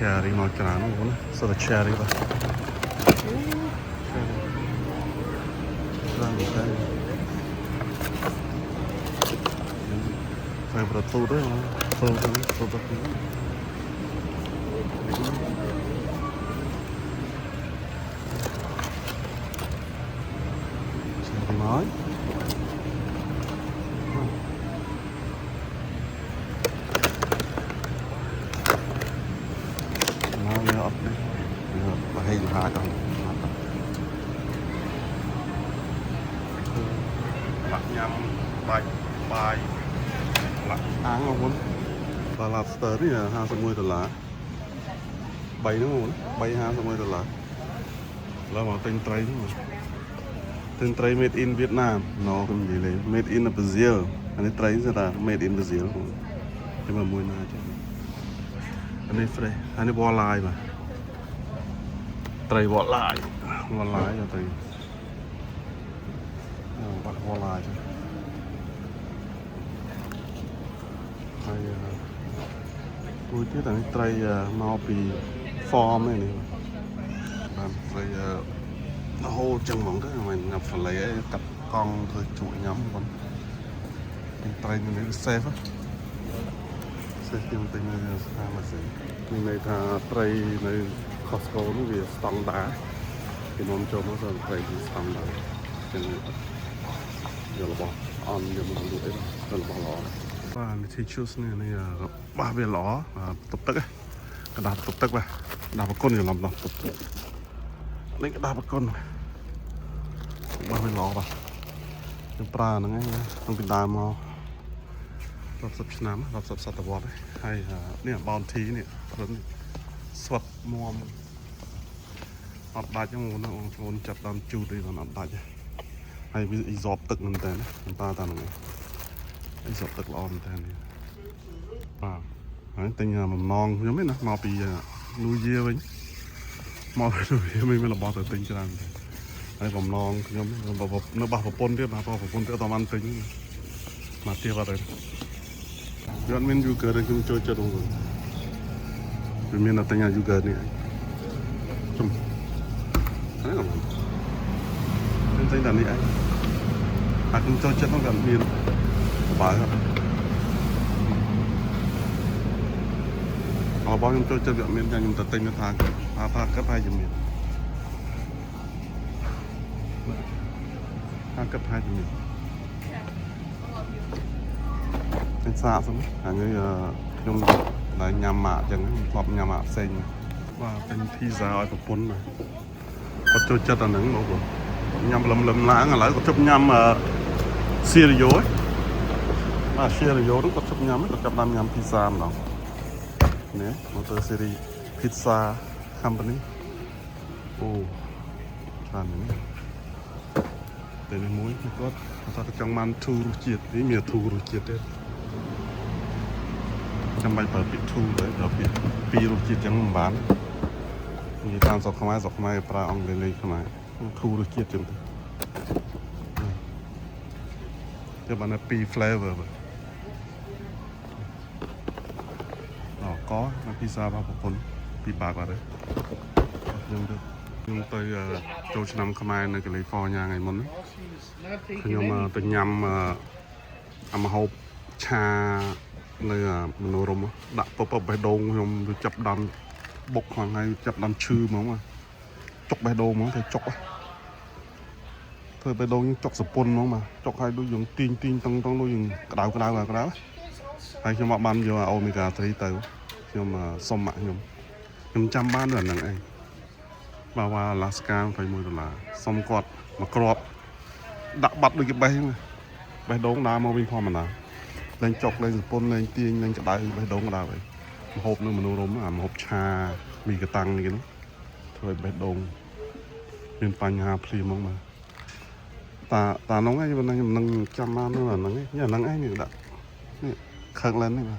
cherry មកច្រើនហ្នឹងណាសត cherry បាទច្រើនមែនតើតែប្រទូទៅទៅទៅទៅទៅcherry មកให้อยู่หากันหลักยำใบหลักอ้างของผมตลาดสเตอร์นี่$50ใบนึงใบ$50แล้วมาเป็นไตรนี่เป็นไตร made in เวียดนามเนาะคุณดีเลย made in Brazil อันนี้ไตรนี่จะ made in Brazil จะมามวยน่าจะอันนี้เฟรอันนี้บอลลายมาไตรบอลลายจะไตรบอลลายจ้ะไตรกูที่แต่ไตรมาปีฟอร์มนี่ไตรโหจังหวะก็มันนับฝรั่งกับกองเธอจุ่ยย้ำมันเป็นไตรนี่เซฟเซฟยังเป็นในสถานมาสิในทางไตรในCostco นี่เป็นสแตนดาร์ดที่น้องโจมาสอนไตรที่สแตนดาร์ดเป็นเดี๋ยวเราบอกอันเดี๋ยวมันดูได้เดี๋ยวเราบอกล้อว่าในที่ชุดนี่บ้าเบี้ยล้อตบตึกกระดาษตบตึกไปดาบก้นอยู่ลำตบนี่กระดาษก้นบ้าเบี้ยล้อป่ะเป็นปลาหนังไงต้องเป็นดามอรอบสับชน้ำรอบสับสัตว์วอดให้เนี่ยบอลทีเนี่ยสวดมอมอัดได้จังงูนะโอนจับดำจูดีมันอัดได้ให้อีซอบตึกนั่นแต่นะมันตาตาหนึ่งไอ้ซอบตึกละออนแต่นี่ติงมันนองยังไม่นะมาปีนูเยี่ยไปมาดูเยี่ยไม่ละบอแต่ติงจังไอ้ผมนองยังไม่แบบเนื้อบ้าผมปนเทียบนะพอผมปนเทียบตอนมันติงมาเทียบอะไรย้อนเมนยูเกิดอะไรขึ้นโจจะดูPimpinan tanya juga nih. Ini nggak mau. Ini tadi ay. Aku cocok nggak kan mir. Banget. Kalau bang cocok nggak mir yang kita tanya thang. Apa cấp hai jam mir. Cấp hai jam mir. Anh xa xong. Anh ấy nhungได้ยำหมาจังชอบยำหมาเซ็งว่าเป็นที่สาวกับปนมาก็จะจัดอันหนึ่งบอกว่ายำลำล้างอะไรก็ชอบยำเซียริโย่มาเซียริโย่ต้องก็ชอบยำก็จับนำยำพิซซ่าเนาะเนี่ยมอเตอร์ซีรีพิซซ่าคัมปานีโอ้ร้านนี้แต่ในมุ้ยก็ถ้าจังมันทูรุจิตนี่มีทูรุจิตด้วยจำไปเปิดปิดทูเลยเดี๋ยวปิดปีรูจิตยังบ้านมีตามสอกขมายปลาอ่องเลยขมายทูรูจิตจนจะมันปีเฟลเวอร์แบบcóพิซซ่าพาผลปีบาทอะไรยังเด็กยังไปโจชนำขมายในแคลิฟอร์เนียไงมันขยมเป็นยำอามาฮบชาในมโนรมดักปบไปโดงยมจับดันบกhoàng hayจับดันชื่อมั้งมาจกไปโดงมั้งแต่จกเธอไปโดงยังจกสปนมั้งมาจกให้ดูยังตีนต้องดูยังกระดาวให้ชมบ้านโยโอเมก้า3เต๋อชมส้มยมจำบ้านด้วยนั่นเองบ่าวลาสกาไฟมือตลาส้มกอดมากรอบดักบัดด้วยกี่ใบมั้ยใบโดงดามาวิ่งพอมันนะเล่นจกเล่นสปนเล่นตีนเล่นกระดาษไปโดงกระดาษไปมาหอบนึงมันรวมมาหอบชามีกระตังนี่กันเธอไปโดงเป็นปัญหาพลีมั้งมาตาน้องไอ้มันนั่งจำมาเนี่ยนั่งไอ้เนี่ยนั่งไอ้เนี่ยดักนี่ข้างเล่นนี่มา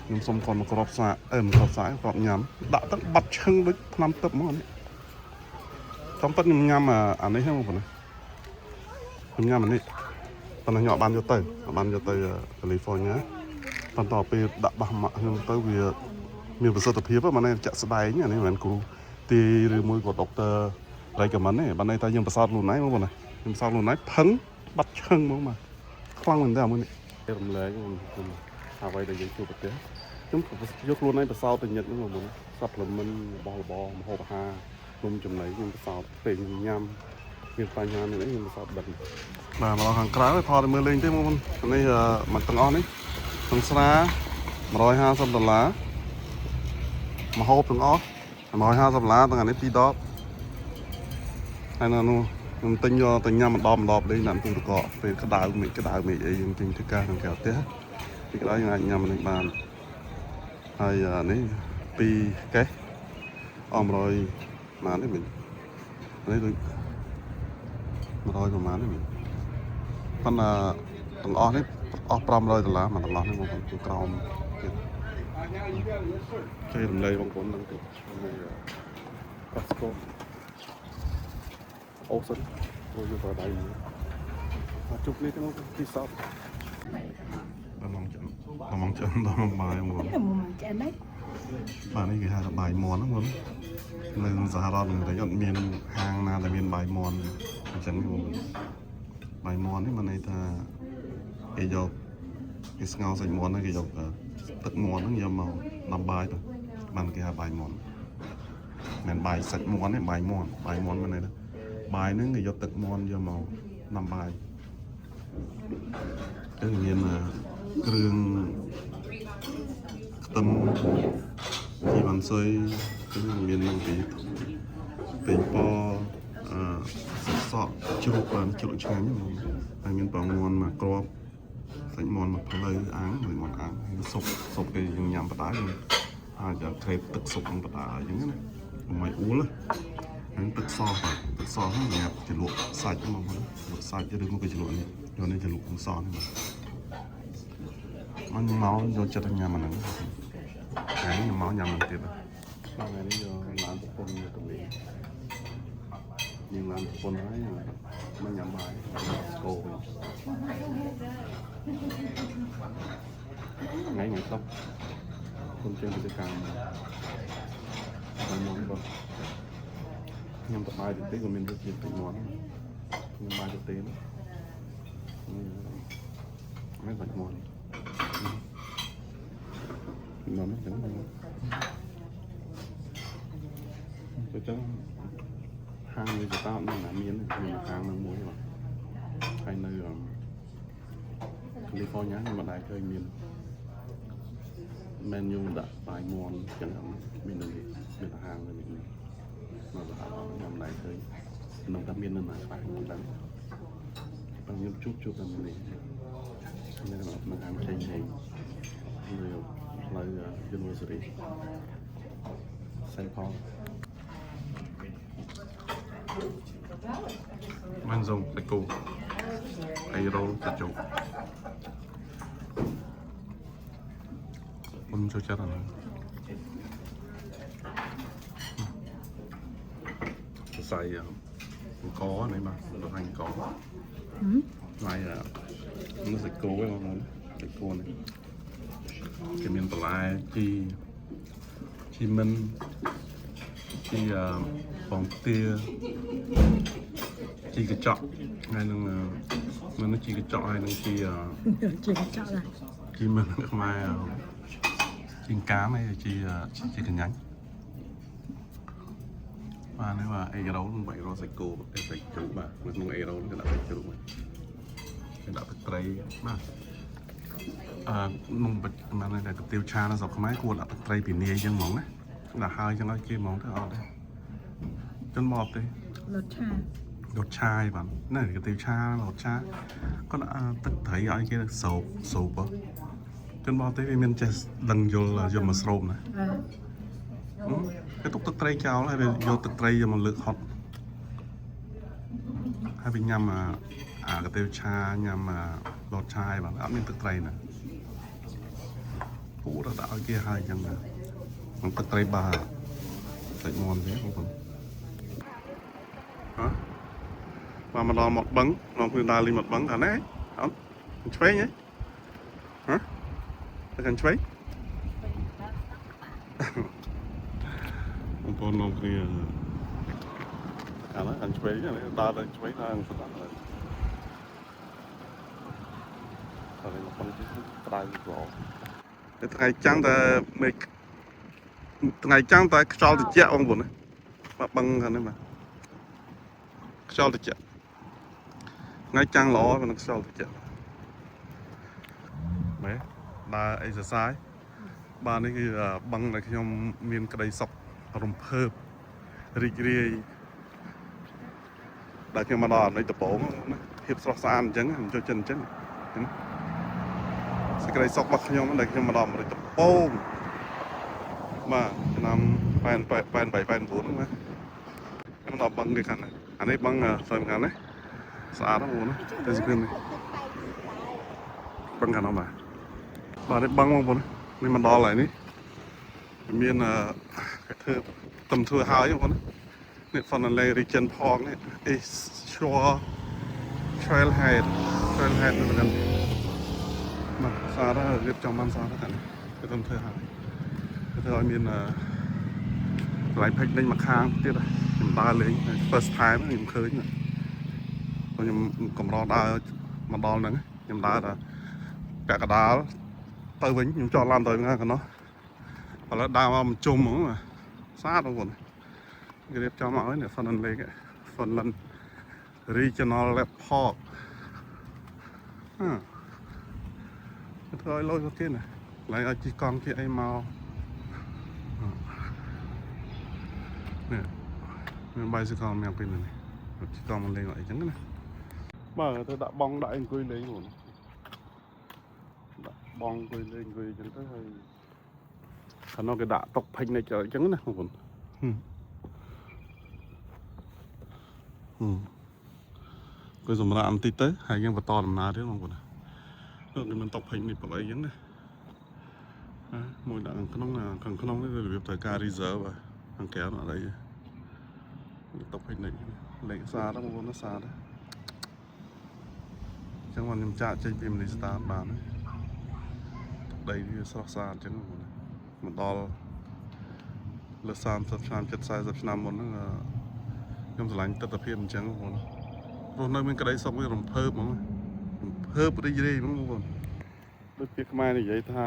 ยมสมคนมากรอบสายมากรอบสายกรอบยำดักตั้งบัดเชิงด้วยพลัมตึบมั้งนี่จอมตัดยำอันนี้ให้มั้งนะยำอันนี้ตอนนั้นหยอดบ้านจะเตยแคลิฟอร์เนียตอนต่อไปดับบะหมะยังเตยเวีย មានប្រសិទ្ធភាពហ្នឹងចាក់ស្ដែងនេះមិនមែនគ្រូទីឬមួយក៏ដុកទ័ររៃកាមិនទេបានន័យថាយើងប្រសោតខ្លួនឯងបងប្អូនណាខ្ញុំប្រសោតខ្លួនឯងផឹងបាត់ឈឹងហ្មងបាទខ្លាំងមែនតើមួយនេះរំលែកខ្ញុំអ្វីដែលយើងជួបប្រទេសខ្ញុំយកខ្លួនឯងប្រសោតទៅញឹកហ្នឹងបងប្អូនសັບលមិនរបស់របរម្ហូបអាហារខ្ញុំចំណីខ្ញុំប្រសោតពេលខ្ញុំញ៉ាំមានបញ្ហានេះខ្ញុំប្រសោតបិទបាទមកខាងក្រៅថតទៅមើលលេងទេបងប្អូននេះមកទាំងអស់នេះទាំងស្រា$150ម្ហូបទាំងអស់$150ទាំងអានេះ2ដបហើយនៅនោះខ្ញុំទិញយកទៅញ៉ាំម្ដងលេងដាក់ទូទឹកកកពេលក្តៅមេឃអីយើងទិញទៅកាសក្នុងកែវផ្ទះពីក្តៅយើងអាចញ៉ាំនេះបានហើយនេះ2កេសអស់100ម៉ាននេះមិញនេះដូច100ប្រហែលនេះមិញប៉ុន្តែទាំងអស់នេះអស់$500មកទាំងអស់នេះបងប្អូនគឺក្រោមទៀតគេរំលែកបងប្អូននឹងទៅកស្កូអូសិនចូលយកទៅដៃនេះមកជុកនេះទៅទីសពដល់មកចាំដល់មកបាយបងប្អូនមកចានេះបាទនេះគេហៅថាបាយមន់ហ្នឹងបងនៅសហរដ្ឋអាមេរិកអត់មានហាងណាដែលមានបាយមន់អញ្ចឹងបងបាយមន់នេះមានន័យថាគេយកគេស្ងោរសាច់មន់ហ្នឹងគេយកទឹកមន់ហ្នឹងយកមកដាំបាយទៅបានគេហៅបាយមន់មិនបាយសាច់មន់ទេបាយមន់មានន័យថាបាយហ្នឹងគេយកទឹកមន់យកមកដាំបាយគឺមានគ្រឿងខ្ទឹមជីវ៉ាន់សុយគឺមាននឹងពីពេញប៉សក់ជ្រូកបានជ្រូកឆ្ងាញ់ហ្នឹងហើយមានប្រងន់មកគ្រាប់សាច់មន់មកផ្លូវអាំងមួយមន់អាំងស៊ុបគេយើងញ៉ាំបដាយើងអាចក្រេបទឹកស៊ុបនឹងបដាអញ្ចឹងណាមិនអ៊ូលហ្នឹងទឹកសហ្នឹងញ៉ាំជ្រលក់សាច់មកលក់សាច់ឬមកគេជ្រលក់នេះយកនេះជ្រលក់នឹងសនេះមកយកចិត្តញ៉ាំអាហ្នឹងហើយមកញ៉ាំនឹងទៀតដល់ថ្ងៃនេះយកឡានប្រពន្ធយកទៅលេងយើងឡានប្រពន្ធហើយមកញ៉ាំបាយស្គោវិញថ្ងៃសប្តាហ៍គុំជើងទៅកម្មមកបងញ៉ាំតបាយទៅក៏មានរសជាតិពេញមាត់ញ៉ាំបាយទៅទេមិនបាច់មាត់នំហ្នឹងទៅចឹងហាងនេះទៅតាមមានហាងនឹងមួយបាទហើយនៅកាលីហ្វ័រញ៉ាខ្ញុំមិនដែរឃើញមានមែនយូដាក់បាយមន់ចឹងមាននៅនេះមានហាងនៅនេះមកដល់ខ្ញុំមិនដែរឃើញក្នុងតែមាននៅណាខ្លះខ្ញុំដឹងខ្ញុំជួបតែនេះនៅក្នុងហាងផ្សេងនៅផ្លូវ University Saint Paul បានዞងតែគូហើយរោលកាជុខ្ញុំចូលចិត្តអាហ្នឹងសរសៃអង្គនេះបាទលោកអញអង្គហើយនោះសាច់គោហ្នឹងបងសាច់គោនេះគេមានបន្លែជីមិនជីបងទាជីកញ្ចក់ហើយនឹងមិនជីកញ្ចក់ហើយនឹងជីកញ្ចក់ដែរជីមិនខ្មែរជីកាមហើយជីកញ្ញាញ់បាទនេះបាទអេរ៉ូ300សាច់គោសាច់ជ្រូកបាទនៅក្នុងអេរ៉ូគេដាក់សាច់ជ្រូកគេដាក់ទឹកត្រីបាទនំបាច់មិនតែកាទៀវឆានៅស្រុកខ្មែរគួរដាក់ទឹកត្រីពីនាយអញ្ចឹងហ្មងណាដាក់ហើយអញ្ចឹងឲ្យគេហ្មងទៅអត់ទេចន្ទមកទេរសឆាឯបាទណែកាទៀវឆារសឆាគាត់ទឹកត្រីឲ្យគេសូបចន្ទមកទេវាមានចេះដឹងយល់មកស្រូបណាគេទុកទឹកត្រីចោលហើយវាយកទឹកត្រីយកមកលើកហត់ហើយវាញ៉ាំកាទៀវឆាញ៉ាំរសឆាឯបាទអត់មានទឹកត្រីណាពូរដាក់ឲ្យគេហើយអញ្ចឹងណាទឹកត្រីបាសាច់មាន់ទេបងប្អូនបាទមកដល់មាត់បឹងនាំគ្នាដើរលេងមាត់បឹងអាណែអត់ឆ្វេងហ៎ទៅកាន់ឆ្វេង បងប្អូននាំគ្នាអាហ្នឹងឆ្វេងដើរទៅឆ្វេងដើរស្ដាប់ហើយតែមកប៉ុនទីក្តៅល្អថ្ងៃចាំងតែមេឃថ្ងៃចាំងតែខ្យល់ត្រជាក់បងប្អូនបាទបឹងខាងនេះបាទខ្យល់ត្រជាក់ថ្ងៃចាំងល្អមិនខ្យល់ត្រជាក់មែនដើរអេសសាយបាទនេះគឺបឹងដែលខ្ញុំមានក្តីសុខរំភើបរីករាយដែលខ្ញុំមកដល់អាមេរិកដំបូងណាភាពស្រស់ស្អាតអញ្ចឹងខ្ញុំចូលចិត្តអញ្ចឹងសេចក្តីសុខរបស់ខ្ញុំដែលខ្ញុំមកដល់អាមេរិកដំបូងបាទឆ្នាំ88 89ណាខ្ញុំដល់បឹងនេះខាងនេះអានេះបឹងស្អីខាងនេះស្អាតហ្នឹងបងណាតែស្គមនេះបឹងខាងនោះបាទនេះបឹងបងប្អូននេះមកដល់ហើយនេះមានគេធ្វើហើយបងប្អូននេះ Funnel Region Park នេះ is Shore Trailhead នេះហ្នឹងបាទសាររៀបចំបានសារហ្នឹងគេធ្វើហើយគេធ្វើឲ្យមានកន្លែង picnic មកខាងទៀតខ្ញុំដើរលេង first time ខ្ញុំឃើញខ្ញុំកម្រដើរមកដល់ហ្នឹងខ្ញុំដើរតែពាក់កណ្ដាលទៅវិញខ្ញុំចតឡានទៅហ្នឹងកណ្ដោះឥឡូវដើរមកជុំហ្មងស្អាតបងប្អូនគេរៀបចំមកហើយនេះ Funland Regional Park ធ្វើឲ្យលុយទៅទៀតណាឡើយឲ្យជិះកង់ជិះអីមកនេះមាន bicycle មានពីនេះជិះកង់មកលេងអីចឹងណាបាទទៅដាក់បងដាក់អង្គុយលេងបងដាក់បងអង្គុយលេងអង្គុយចឹងទៅហើយខាងនោះគេដាក់តុកភិញនេះចឹងណាបងប្អូនគឺសម្រាប់បន្តិចទៅហើយយើងបន្តដំណើរទៀតបងប្អូនគឺមានតុកភិញនេះប្រអីចឹងណាមួយដាក់ក្នុងនេះវារបៀបត្រូវការ reserve ខាងក្រៅអត់អីតុកភិញនេះលេខសារហ្នឹងបងប្អូនសារហ្នឹងចឹងមកខ្ញុំចាក់ចេញពីមនីស្តាបានដីវាស្រស់ស្អាតចឹងមកដល់លើ30ឆ្នាំ40ឆ្នាំមុនហ្នឹងខ្ញុំឆ្លាញ់ទស្សនវិជ្ជាអញ្ចឹងបងប្អូនរស់នៅមានក្តីសុខវារំភើបហ្មងរំភើបរីករាយហ្មងបងប្អូនដូចពាក្យខ្មែរនិយាយថា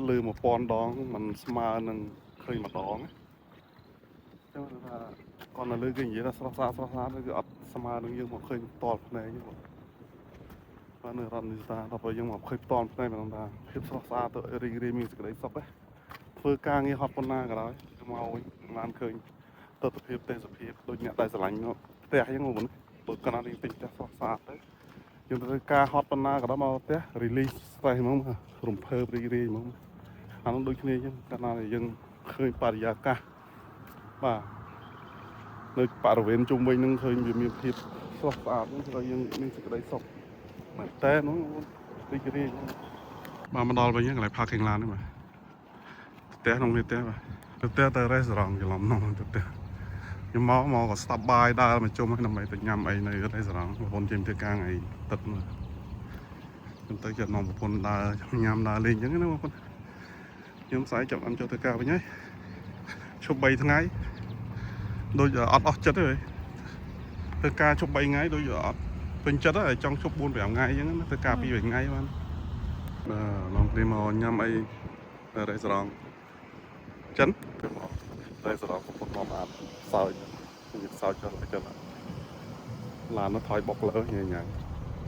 លើ1000ដងมันស្មើនឹងឃើញម្ដងចឹងថាគាត់នៅលើគេនិយាយថាស្រស់ស្អាតគឺអត់ស្មើនឹងយើងមកឃើញផ្ទាល់ភ្នែកទេបងបាទនៅរដ្ឋនីស្តាដល់ពេលយើងមកឃើញផ្ទាល់ភ្នែកមិនថាភាពស្រស់ស្អាតទៅរីករាយមានសេចក្តីសុខទេធ្វើការងារហត់ប៉ុណ្ណាក៏ដោយមកវិញបានឃើញទស្សនភាពទេសភាពដូចអ្នកដែលស្រឡាញ់ផ្ទះអញ្ចឹងបងដូចកណ្ដាលនេះពេញផ្ទះស្រស់ស្អាតទៅយើងទៅការហត់ប៉ុណ្ណាក៏ដោយមកផ្ទះ release stress ហ្មងរំភើបរីករាយហ្មងអានោះដូចគ្នាអញ្ចឹងកណ្ដាលយើងឃើញបរិយាកាសបាទនៅបរិវេណជុំវិញនឹងឃើញវាមានភាពស្រស់ស្អាតហ្នឹងធ្វើឲ្យយើងមានសេចក្តីសុខមែនតើហ្នឹងរីករាយបាទមកដល់វិញកន្លែង parking lot នេះបាទផ្ទះក្នុងនេះផ្ទះបាទផ្ទះទៅ restaurant ច្រឡំនោះផ្ទះខ្ញុំមកក៏ stop by ដើរមកជុំឲ្យដើម្បីទៅញ៉ាំអីនៅ restaurant បងប្អូនចេញធ្វើការថ្ងៃទឹកខ្ញុំទៅចិត្តនាំប្រពន្ធដើរញ៉ាំដើរលេងអញ្ចឹងណាបងប្អូនខ្ញុំស្អែកចាប់អត់ចូលធ្វើការវិញហើយឈប់3ថ្ងៃដូចអត់អស់ចិត្តទេធ្វើការឈប់3ថ្ងៃដូចអត់ពេញចិត្តហើយចង់ឈប់4 5ថ្ងៃអញ្ចឹងណាធ្វើការ2 3ថ្ងៃបានឡងគ្នាមកញ៉ាំអីនៅ restaurant ចិនទៅមក restaurant កំពុងមកបានសើចចុះទៅចិនឡានnóថយបុកលើញ៉ាំ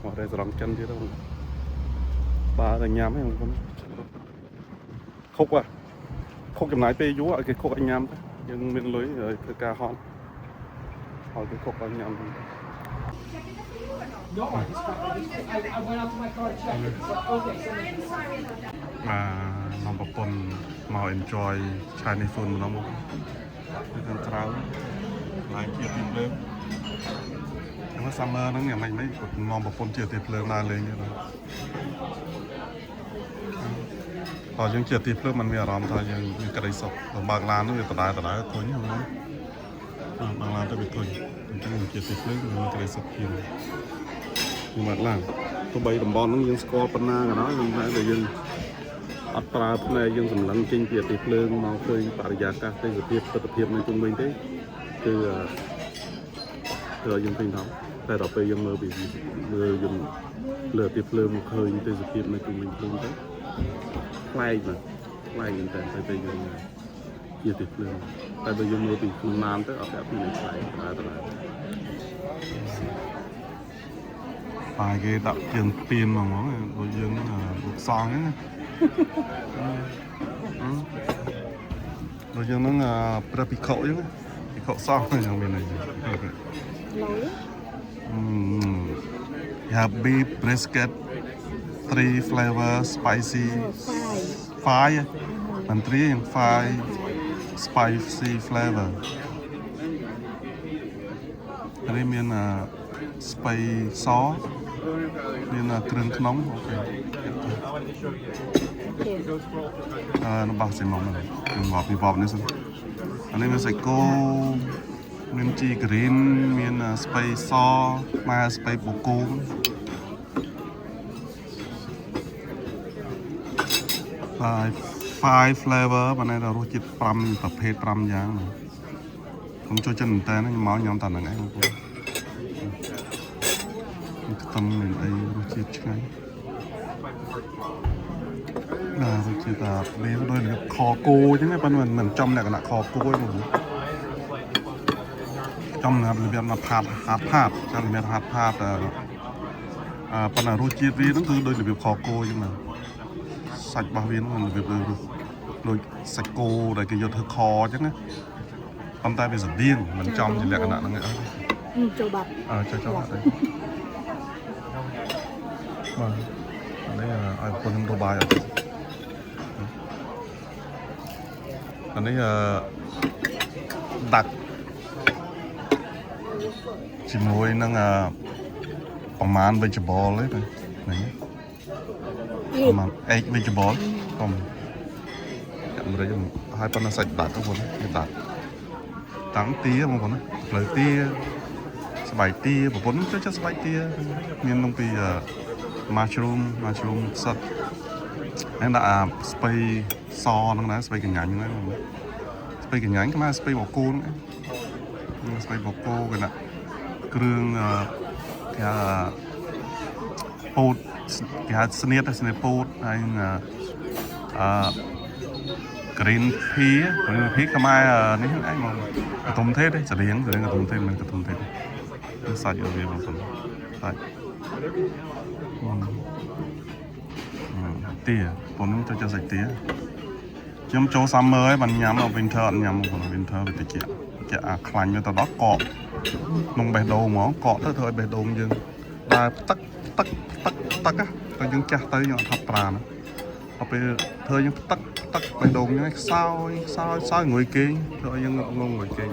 មក restaurant ចិនទៀតទៅបាទតែញ៉ាំហ្នឹងខ្ញុំខុកចំណាយពេលយូរឲ្យគេខុកឲ្យញ៉ាំទៅយើងមានលុយធ្វើការហត់ឲ្យគេខុកឲ្យញ៉ាំNo, I went out to my car to check it. Okay, soមកប្រពន្ធមក enjoy Chinese food ម្ដងមកខាងក្រៅឡើងជាទីភ្លើងតែ summer ហ្នឹងយ៉ាងម៉េចមកប្រពន្ធជាទីភ្លើងដើរលេងទេបាទតោះយើងជាទីភ្លើងมันមានអារម្មណ៍ថាយើងមានក្តីសុខបើកឡាននោះវាដដែលធុញហ្នឹងបើកឡានទៅវាធុញអញ្ចឹងជាទីភ្លើងមានក្តីសុខជាងមកឡើងទោះបីតំបន់ហ្នឹងយើងស្គាល់ប៉ុណ្ណាក៏ដោយតែយើង អត់ប្រើផ្នែកយើងសម្លឹងចេញពីទីភ្លើងមកឃើញបរិយាកាសទេសភាពទស្សនភាពនៅជុំវិញទេគឺយើងឃើញថាតែដល់ពេលយើងមើលពីយើងលើទីភ្លើងមកឃើញទេសភាពនៅជុំវិញខ្លួនទៅប្លែកណាស់ប្លែកមែនតើតែយើងជាទីភ្លើងតែបើយើងមើលពីខ្លួនណានទៅអត់តែពីនេះប្លែកតែបាយគេដាក់ជើងទៀនហ្មងដូចយើងលោកសងហ្នឹងដូចយើងហ្នឹងព្រះភិក្ខុអញ្ចឹងភិក្ខុសងហ្នឹងមានអីhave beef brisket 3 flavor spicy 5 and 3 and 5 spicy flavor នេះមានស្ពៃសមានគ្រឿងក្នុងអូខេរបស់សិមុំហ្នឹងមកពីវ៉បនេះសិនអានេះមានសាច់គោមានជីក្រីនមានស្ពៃសម៉ែស្ពៃបូកូ5 flavor បានតែរសជាតិ5ប្រភេទ5យ៉ាងខ្ញុំចូលចិត្តមែនតើខ្ញុំមកញ៉ាំតែហ្នឹងឯងបងប្អូនខ្ទឹមមានអីរសជាតិឆ្ងាញ់រសជាតិវាដូចខគោអញ្ចឹងប៉ុន្តែមិនចំលក្ខណៈខគោទេបងចំរបៀបណាផាតចាំរបៀបផាតប៉ុន្តែរសជាតិវាហ្នឹងគឺដូចរបៀបខគោអញ្ចឹងណាសាច់របស់វាហ្នឹងរបៀបដូចសាច់គោដែលគេយកធ្វើខអញ្ចឹងណាប៉ុន្តែវាស្តៀងមិនចំជាលក្ខណៈហ្នឹងឯងចូលបាត់ចូលបាត់ទេបាទអានេះឲ្យបងខ្ញុំរបាយអត់អានេះដាក់ជាមួយនឹងប្រមាណ vegetable ទេនេះប្រមាណ egg vegetable ខ្ញុំចាំរយឲ្យប៉ុណ្ណឹងសាច់ដាក់ទៅបងគេដាក់តាំងទាបងប្អូនផ្លូវទាស្បែកទាប្រពន្ធចូលចិត្តស្បែកទាមាននឹងពី mushroom សុទ្ធហើយដាក់ស្ពៃសហ្នឹងដែរស្ពៃកញ្ញាញហ្នឹងស្ពៃកញ្ញាញខ្មែរស្ពៃបកូនស្ពៃបកូគេដាក់គ្រឿងគេពោតគេហៅស្នៀតពោតហើយ green pea ខ្មែរនេះឯងមកកតុំទេសរៀងកតុំទេមិនកតុំទេសាច់វាបងប្អូនសាច់ទាបងចូលចិត្តសាច់ទាខ្ញុំចូល summer ហើយបានញ៉ាំដល់ winter អត់ញ៉ាំបង winter វាតិចខ្លាញ់ទៅដល់កកក្នុងបេះដូងហ្មងកកទៅធ្វើឲ្យបេះដូងយើងដើរទឹកទៅយើងចាស់ទៅយើងអត់ថាប្រាណដល់ពេលធ្វើយើងទឹកបេះដូងហ្នឹងខ្សោយងុយគេងធ្វើឲ្យយើងងងុយគេង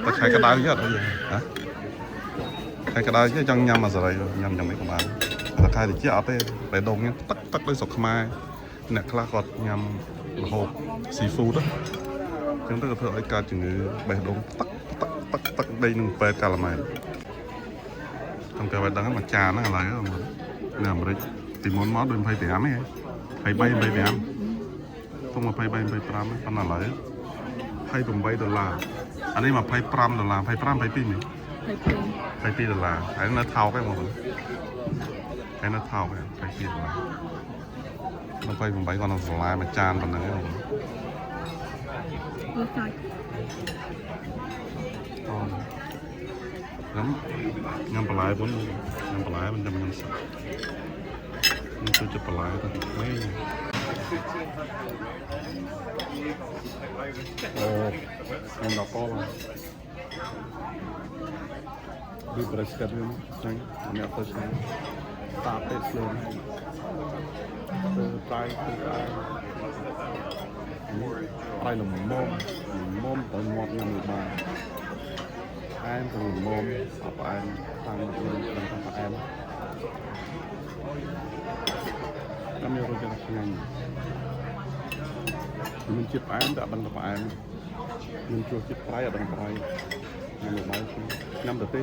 តែខែក្តៅទៀតអត់យើងហ៎ខែក្តៅទៀតចង់ញ៉ាំអាសេរីញ៉ាំយ៉ាងម៉េចក៏បានតែខែតិចអត់ទេបេះដូងហ្នឹងទឹកដូចស្រុកខ្មែរអ្នកខ្លះគាត់ញ៉ាំម្ហូប seafood អញ្ចឹងទៅក៏ធ្វើឲ្យកើតជំងឺបេះដូងទឹកដីនឹងពេទ្យកាឡាម៉ែនខ្ញុំក៏បានដឹងមួយចានហ្នឹងឥឡូវនៅអាមេរិកពីមុនមកដូច25ទេ23 25ទុំ23 25ប៉ុន្តែឥឡូវ$28អានេះ$25 25 22នេះ$22ហើយនៅថោកឯងមកហើយនៅថោកឯង$22 28គាត់នៅស្រឡាយមួយចានប៉ុណ្ណឹងឯងញ៉ាំបន្លែប៉ុនញ៉ាំបន្លែមិនចាំញ៉ាំសាច់ខ្ញុំចូលចិត្តបន្លែទៅនេះខ្ញុំដល់កលវាប្រេសកាត់វិញចឹងអ្នកទៅឆ្ងាយតាពេទ្យខ្លួនទៅប្រៃលំមុំទៅមាត់ញ៉ាំបានអែមទៅមុំអបអែមតាំងខ្លួនដល់ថាអែមខ្ញុំយករកចិត្តឆ្ងាញ់មានជាតិផ្អែមតែអត់ដឹងថាផ្អែមមានចូលជាតិប្រៃអត់ដឹងប្រៃញ៉ាំបាយញ៉ាំទៅទេ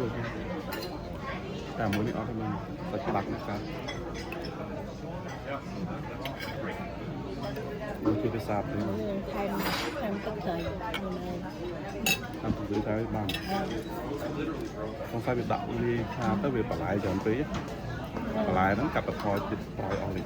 តែមួយនេះអត់ទេមានសាច់បាក់នេះកើតដូចជាភាសាទៅថែមទឹកត្រីតាមទៅទៅបានសង្ស័យវាដាក់វាខាទៅវាបន្លែច្រើនពេកបន្លែហ្នឹងកាត់បន្ថយចិត្តប្រយអស់នេះ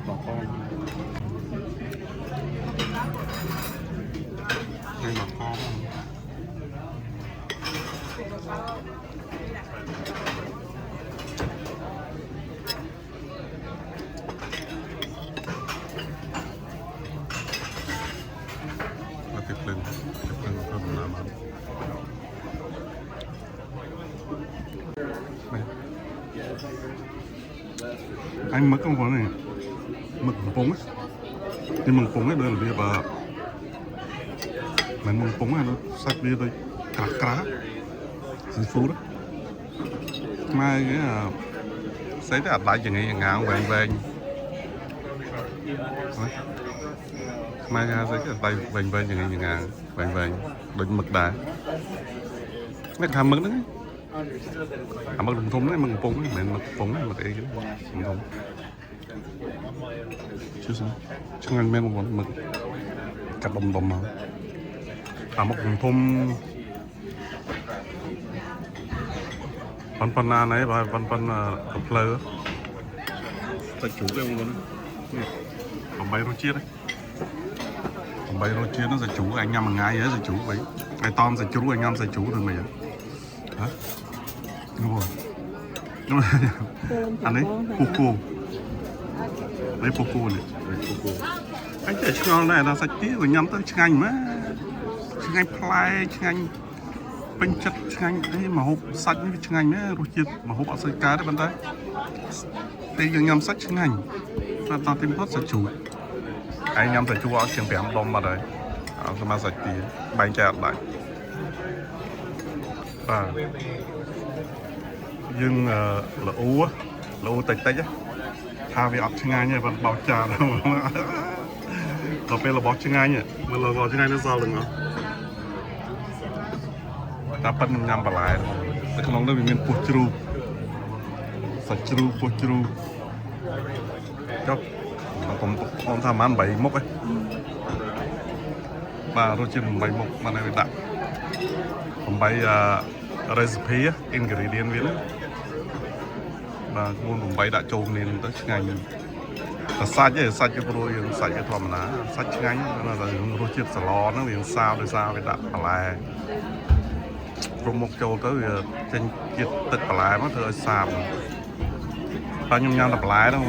បងប្អូននេះមកកោភ្លើងធ្វើដំណើរមកអញមឹកកំពុងនេះមឹកកំពុងនេះមឹកកំពុងដូចរបៀបមិនមឹកកំពុងហ្នឹងសាច់វាដូចក្រាស់ក្រាស់ស៊ីហ្វូតខ្មែរគេស្អីទៅអត់ដាច់យ៉ាងងាយងាងវែងវែងខ្មែរគេស្អីទៅដៃវែងវែងយ៉ាងងាយងាងវែងវែងដូចមឹកដែរនេះថាមឹកហ្នឹងអាមឹកធំហ្នឹងមឹកកំពុងមិនមែនមឹកកំពុងទេមឹកអីគេធំជួយសិនឆ្ងាញ់មែនបងប្អូនមឹកកាត់ដុំមកអាមឹកធំប៉ុណ្ណាណែបើប៉ុណ្ផ្លូវតែជ្រូកទេបងប្អូននេះ8រសជាតិ8រសជាតិនោះសាច់ជ្រូកអញញ៉ាំមួយថ្ងៃហើយសាច់ជ្រូកវិញហើយតមសាច់ជ្រូកអញញ៉ាំសាច់ជ្រូកទៅមិនហ៎អូអានេះពូគូនេះពូគូនេះពូគូអញតែឆ្ងល់ដែរដល់សាច់ទាក៏ញ៉ាំទៅឆ្ងាញ់ម៉ាឆ្ងាញ់ប្លែកឆ្ងាញ់ពេញចិត្តឆ្ងាញ់អីម្ហូបសាច់នេះវាឆ្ងាញ់ណាស់រសជាតិម្ហូបអត់សូវកើតទេប៉ុន្តែពេលយើងញ៉ាំសាច់ឆ្ងាញ់តែតទីបំផុតសាច់ជ្រូកឯងញ៉ាំសាច់ជ្រូកអត់ជាង5ដុំបាត់ហើយអត់ស្មើសាច់ទាបែងចែកអត់ដាច់បាទយើងល្អតិចថាវាអត់ឆ្ងាញ់ទេប៉ុន្តែបោកចាដល់ពេលរបស់ឆ្ងាញ់មើលរបស់ឆ្ងាញ់នៅសល់ទាំងអស់តែប៉ុណ្្នឹងញ៉ាំបន្លែនៅក្នុងនោះវាមានពោះជ្រូកសាច់ជ្រូកពោះជ្រូកចុះខ្ញុំថាមិន8មុខឯងបាទរសជាតិ8មុខមកនៅដាក់8 recipe ingredient វាណាបាទមុន8ដាក់ចូលគ្នាទៅឆ្ងាញ់តែសាច់វាព្រោះយើងសាច់វាធម្មតាសាច់ឆ្ងាញ់តែរសជាតិសឡហ្នឹងវាសាវដោយសារវាដាក់បន្លែព្រមមុខចូលទៅវាចេញជាតិទឹកបន្លែមកធ្វើឲ្យសាបតែខ្ញុំញ៉ាំតែបន្លែហ្នឹង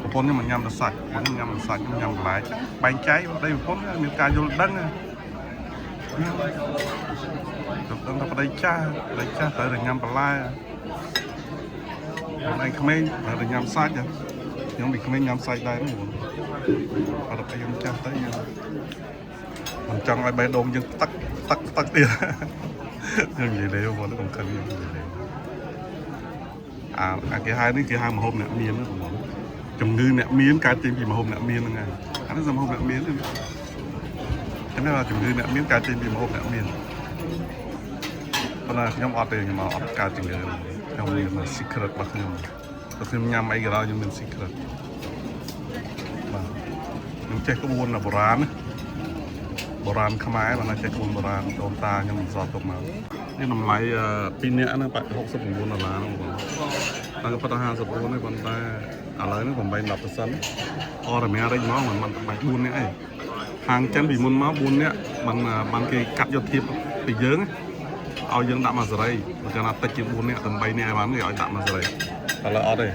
ប្រពន្ធខ្ញុំមិនញ៉ាំតែសាច់ខ្ញុំញ៉ាំតែសាច់ខ្ញុំញ៉ាំបន្លែបែងចែកប្តីប្រពន្ធមានការយល់ដឹងដឹងថាប្តីចាស់ត្រូវតែញ៉ាំបន្លែខ្ញុំឯងក្មេងត្រូវតែញ៉ាំសាច់ខ្ញុំពីក្មេងញ៉ាំសាច់ដែរហ្នឹងអត់តែខ្ញុំចាស់ទៅយើងមិនចង់ឲ្យបេះដូងយើងទឹកទៀតខ្ញុំនិយាយលេវបងខ្ញុំខឹងខ្ញុំនិយាយលេវអាគេហៅនេះគេហៅម្ហូបអ្នកមានហ្នឹងបងជំងឺអ្នកមានកើតចេញពីម្ហូបអ្នកមានហ្នឹងហើយអានេះសម្ហូបអ្នកមានហ្នឹងខ្ញុំថាជំងឺអ្នកមានកើតចេញពីម្ហូបអ្នកមានប៉ុន្តែខ្ញុំអត់ទេខ្ញុំអត់កើតជំងឺខ្ញុំមាន secret របស់ខ្ញុំតែខ្ញុំញ៉ាំអីក៏ដោយខ្ញុំមាន secret បាទខ្ញុំចេះក្បួនបុរាណខ្មែរបើណាចេះក្បួនបុរាណដូនតាខ្ញុំមិនសល់ទុកមកនេះតម្លៃ2នាក់ហ្នឹងបាក់$69ហ្នឹងបងតែប៉ុន្តែ54នេះប៉ុន្តែឥឡូវនេះ8-10%អរ៉ារិចមកមិនបាច់4នាក់អីហាងចិនពីមុនមក4នាក់បានគេកាត់យកធៀបពីយើងឲ្យយើងដាក់មកសេរីបើកាលណាតិចជាង4នាក់ទៅ3នាក់បានគេឲ្យដាក់មកសេរីឥឡូវអត់ទេ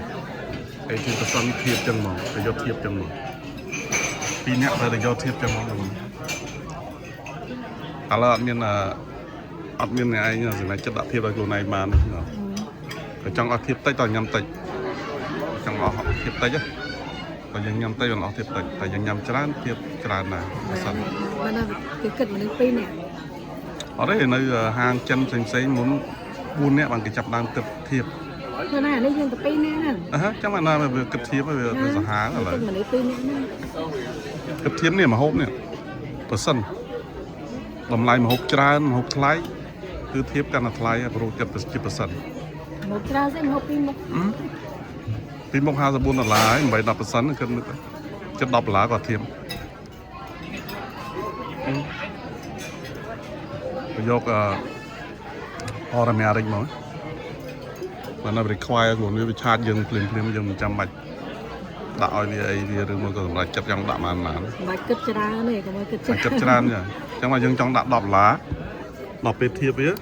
ឯជាប្រសិនធៀបចឹងមកទៅយកធៀបចឹងមក2នាក់ទៅយកធៀបចឹងមកឥឡូវអត់មានអ្នកឯងសម្រាប់ចិត្តដាក់ធៀបឲ្យខ្លួនឯងបានតែចង់អត់ធៀបតិចតញ៉ាំតិចចង់អស់ធៀបតិចតែយើងញ៉ាំតិចមិនអស់ធៀបតិចតែយើងញ៉ាំច្រើនធៀបច្រើនណាស់ប្រសិនបានណាគេគិតមនុស្ស2នាក់អត់ទេនៅហាងចិនផ្សេងមុន4នាក់បានគេចាប់ដើមទឹកធៀប Thôi này nó dương tập pin nè nè. Chắc mà nào về kịch thiếp về sả há là Cái mình lấy pin nè nè. kịch thiếp này mà hộp nè percent làm lại mà hộp tràn mà hộp thái cứ thiếpกันlà thái pro chật percent Một ra sẽ một pin một. pin bông 54 là lá vậy 10%ขึ้นจะ10 láกว่าเทียมยกออร์เมียริกมั้งมันเอาไปควายกูนี่ไปชาร์จยังเพลินยังจำบัดด่าไอ้นี่ไอ้นี่เรื่องมันก็สำหรับจับยังด่ามันนาน Bài kịch ra này có bài kịch ra. จับจานเนี่ยจังว่ายังจ้องด่า10 lá10ไปเทียบไปเยอะ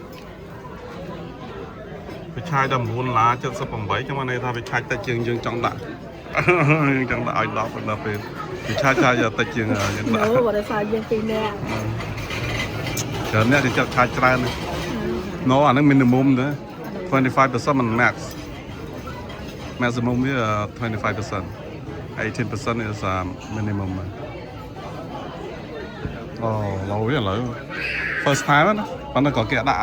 ไปชายดำหุ่นล้าจะสปองไว้จังว่าในถ้าไปชายแต่เจียงยังจ้องด่ายังจ้องด่าไอ้ดอกเป็นด่าเป็นไปชายจะแต่เจียงยังด่า Nữa vào đây xài dương pin nè. เดี๋ยวนี้จะจับชายจานเลยnóอันนั้นมินิมัมนะ25% มัน max maximum นี่25% 18% is minimum อ๋อเราอย่างไร first time นะมันก็แกะด่า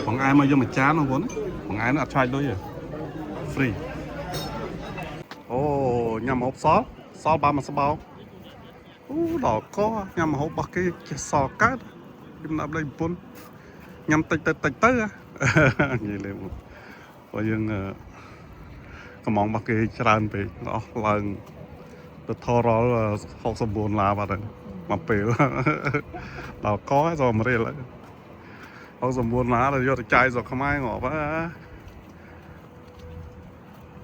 ของไอ้มายังมาจ้าของคนของไอ้น่ะใช้ด้วยฟรีโอ้ยำหอบซอสบามันสบายโอ้ดอกก็ยำหอบบักกี้ซอสกัดกินน้ำเลยปุ่นยำติดอ่ะนี่เลยมั้งพอยังก็มองบักกี้จานไปเนาะลังตัวทอร้อน60 ลาบาทมาเปรี้ยวดอกก็ให้ซอมาเรียนเลย60 lá là do trai rồi không ai ngỏ và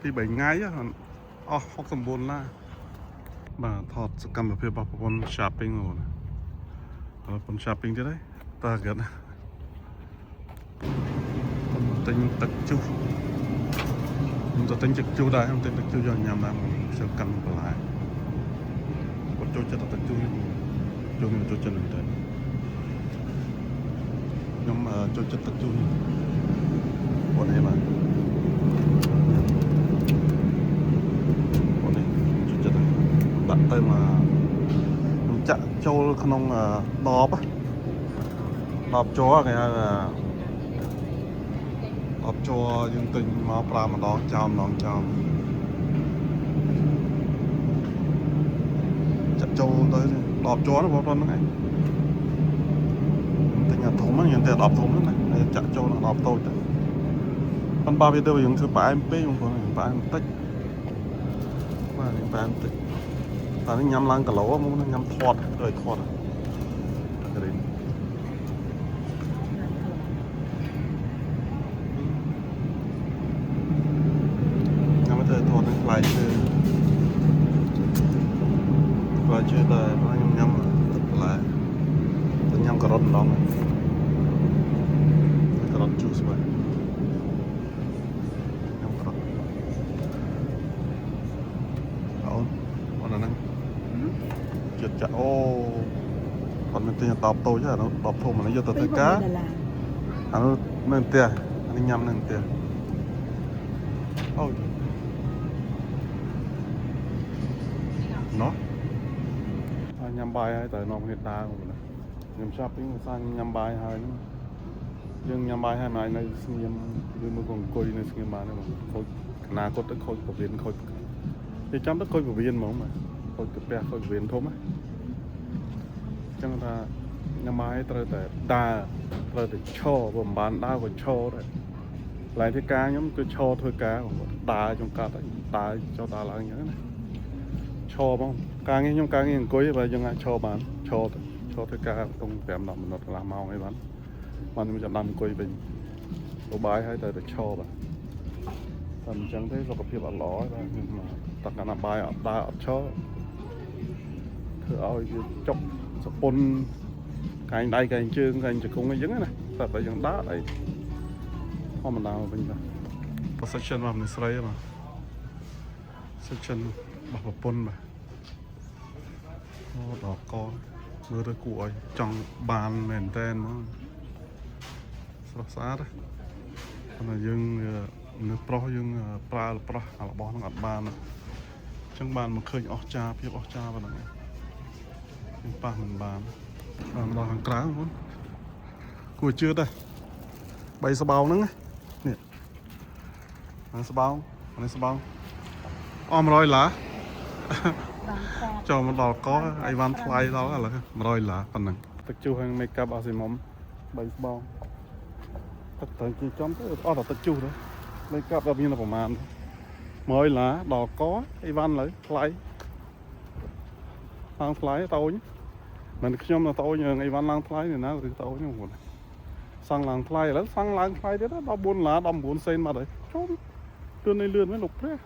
thì 7 ngày á 60 lá mà thọt cầm ở phía bắc con shopping rồi con shopping chứ đấy ta gần tính tật chu chúng ta tính chu đây không tính tật chu do nhằm làm sẽ cầm lại con chu cho tật chu nên chu chân này nhóm cho chất tập trung bọn này mà bọn này cho chất đặt tay mà chặn châu không đọp á đọp chó cái là đọp cho dương tình máu pra mà đón chom chặn châu tới đọp chó nó bao con này thùng nó hiện tại đọp thùng đó này chặt cho nó đọp tôi chứ con ba video dùng thứ bảy mp không có phải em tích mà phải em tích tại nó nhắm lăng cả lỗ muốn nó nhắm thọt rồi thọt cái đấy nhắm cái thời thọt lại chơi là nó nhắm lại nhắm cà rốt đó juice vậy nhắm cà rốt ổn còn là chật chặt ô còn mình tiền tọp tôi chứ nó tọp thùng mà nó vô tới cá nó nên tiền nó nhắm nên tiền ôi nó nhắm bài hay tại nó hiện đại rồi nhắm shopping sang nhắm bài hay nhưng nhắm bài hay mà này nhắm như một con coi này xem mà nó coi na có tới coi của viên coi thì chăm tới coi của viên mà không mà coi cái bè coi viên thôi mà chẳng là nhắm bài tới để đa tới để cho và bán đa và cho đấy lại thì cá nhóm cứ cho thôi cá còn đa trong cá đấy đa cho đa là như thế này cho không cá nghe nhóm cá nghe coi và dân ai cho bán cho thôi cá trong tiệm nào mình làm mau hay bán mà mìnhจะนำกุยเป็นตัวบายให้แต่ชอบอ่ะทำจังได้สุขภาพอร่อยแล้วมาตักการนำบายอ่ะตาอ่ะชอบคือเอาจบสปนไก่ใดไก่เชื่องไก่จะคงไม่ยึงนะแต่ไปยังด้าไอ้พ่อมันดาวเป็นไง position มาเป็นสไลด์มา section แบบปนมาดอกกอมือตะกั่วจังบานเหม็นแตนมั้งสระสาดนะยังนึกปลอกยังปลาอะไรบ้างอัดบานจังบานมันเคยออกจ้าเพียบออกจ้าบ้างยังปลามันบานเราทางกลางคนกูเชื่อได้ใบสะเบานั่งเนี่ย Ăn sờ bao, ăn sờ bao. Rồi lá. បានតែ Cho một đỏ có ai van fly đó là rồi là phần này. Tất chu hàng make up ở gì mắm bảy bao. Tất tới chỉ chấm tới là tất chu đó. Make up là như là của màn. Mới lá đỏ có ai van lấy fly. Lang fly tao nhé. Mình khi nhóm là tao nhờ ai van lang fly này nó thì tao nhé một. Sang lang fly đó, sang lang fly đấy đó, đo buôn lá đo 4 cm mà đấy. Chôm. Lươn này lươn mới lục đấy.